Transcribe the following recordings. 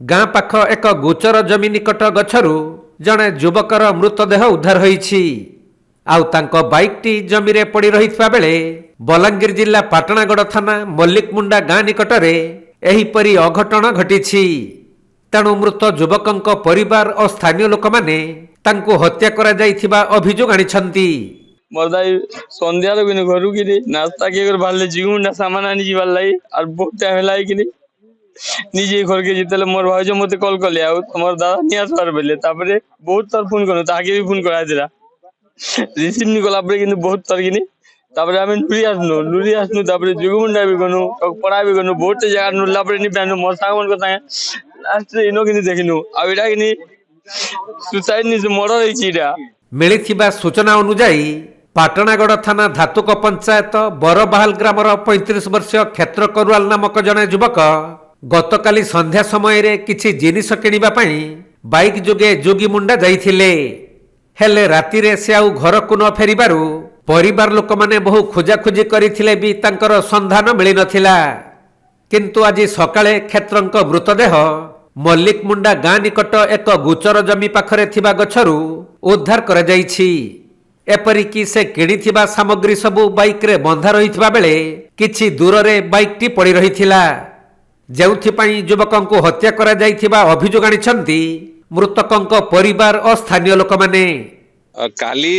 गाँ पाख एक गोचर जमी निकट गछरु जड़े युवकर मृतदेह उद्धार होईछि। आउ तांको बाइकटी जमीरे पड़ी रहितबा बेले बलांगीर जिला पाटणागड़ थाना मल्लिकमुंडा गाँ निकटरे एहिपरि अघटन घटिछि। तेणु मृत युवकंक परिवार और स्थानीय लोक माने तांको हत्या करा जाइथिबा अभियोग आनिछंती। मरदाई संध्या बिन घरु कि नास्ता के कर बाले जीवना सामान आनी जीवार लाई और बहुत टाइम लाई कि निजे घर के जितले मोर भाई मते कॉल करले आ हमर दादा निया सर बेले तापरे बहुत तर फोन करनो ताके भी फोन करा दिला रिसीव नि कला परे किंतु बहुत तर किनी तापरे आमे नुरी आसनु तापरे जुगुमुंडा भी गनु पड़ा भी गनु बहुत जगह नुला परे नि प्लान मोर सागमन को ताए लास्ट इनो किनी देखिनु आ एटा किनी सुसाइड नि मर्डर हेचिरा। मिलिथिबा सूचना अनुसार पाटणागड़ थाना धातुक पंचायत बरबाहाल ग्रामर 35 वर्षीय क्षेत्र करुआल नामक जने युवक गतकाली संध्या समय रे किछि जिनिस किनिबा पई बाइक जोगे जोगीमुंडा जाइथिले। हेले राति रे से आउ घर को न फेरिबारु परिवार लोक माने बहु खोजाखोजी करिथिले भी तांकर संधान मिली नथिला। किंतु आज सकाळे क्षेत्रंक मृतदेह मल्लिकमुंडा गाँ निकट एक गोचर जमी पाखरे थिबा गछरु उद्धार करा जाइछि। एपरिकी से किणिथिबा सामग्री सबु बाइक रे बंधा रहिथिबा बेले किछि दूर रे बाइकटी पड़ी रहिथिला। जेउथिपाई युवकंको हत्या करा जाइथिबा अभियोग आनिछंती मृतकंक परिवार और स्थानीय लोक माने। काली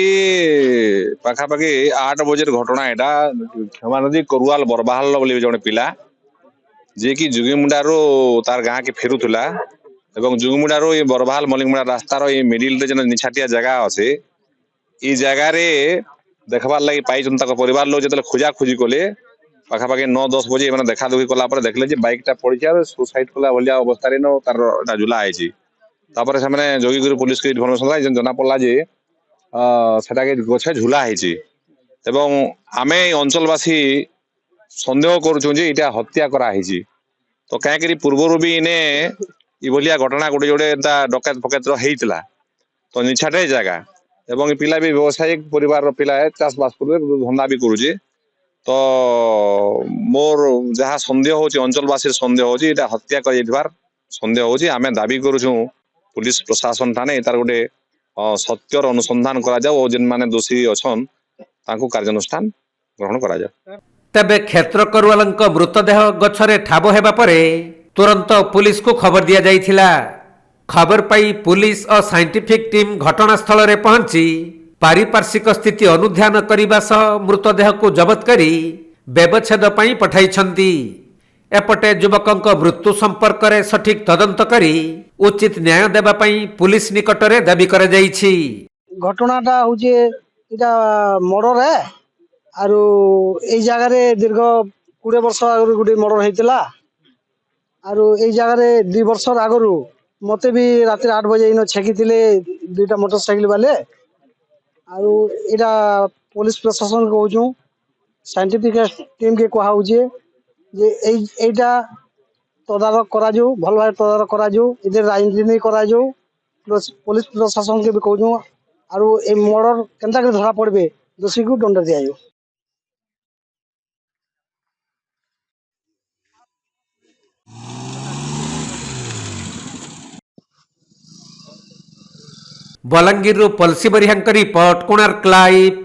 पाखापाखि 8 बजे घटना एटा क्षमा नदी करुआल बरबाहाल बोली जने पिला जे कि जुगीमुंडारो तार गाँ के फेरुथुला एवं जुगीमुंडारो ये बरबाहाल मलिकमुंडा रास्तार ये मिडिल रे जने निछाटिया जगह अछि ई जगह रे देखबार लागि पाई जनता को परिवार लोग जतले खोजा खोजी कोले पाखापाखि 9-10 बजे माने देखा दुखी कला पर देखले जे बाइकटा पड़ी जा सुसाइड कला भलिया अवस्था रे न तार एटा झुला आइछि। तापर से माने जोगीगुरु पुलिस के इन्फॉर्मेशन ला जना पड़ला जे सेटा के गछे झुला आइछि एवं आमे अंचलवासी संदेह करूछु जे इटा हत्या करा आइछि। तो काहे करी पूर्वरु भी इने ई भलिया घटना गोटे जोड़े ता डकैत फकैत हेइतला तो निछाटे जगह एवं पिला भी व्यवसायिक परिवार रो पिला है चाष बास करे धंदा भी करूछि। तो मोर जहाँ संदेह होची अंचलवासी संदेह होची इटा हत्या कर जाइथिबार संदेह होची। आमे दाबी करूछु पुलिस प्रशासन थाने तार गोटे सत्यर अनुसंधान करा जाओ जिन माने दोषी अछन तांको कार्यानुष्ठान ग्रहण करा जाओ। तबे क्षेत्र करुआलंक मृतदेह गछरे ठाब हेबा परे तुरंत पुलिस को खबर दिया जाइथिला। खबर पाई पुलिस और साइंटिफिक टीम घटनास्थल रे पहुंची पारिपार्श्विक स्थिति अनुध्यान करिबा सह मृतदेह को जबत करी व्यवच्छेद पई पठाइछंती। एपटे युवकंक मृत्यु संपर्क रे सठिक तदंत करी उचित न्याय देबा पई पुलिस निकट रे दाबी करा जाइछि। घटनाटा होजे इटा मर्डर है आरो एई जगह रे दीर्घ 20 वर्ष आगु गुडी मर्डर हेतिला आरो एई जगह रे 2 वर्ष आगु मते भी रात 8 बजे इन छेकिथिले दुईटा मोटरसाइकिल वाले आरो एटा पुलिस प्रशासन को कहूँ साइंटिफिक टीम के कहा जे एटा तदारक करा जो भल भाव तदारक करा जो इधर राजनीति करा जो पुलिस प्रशासन के भी कहूँ आरो ए मर्डर केनता के धरा पड़बे दोषी को दंड दिया जो। Balangir Pazhassi बरिहांक report Konark live.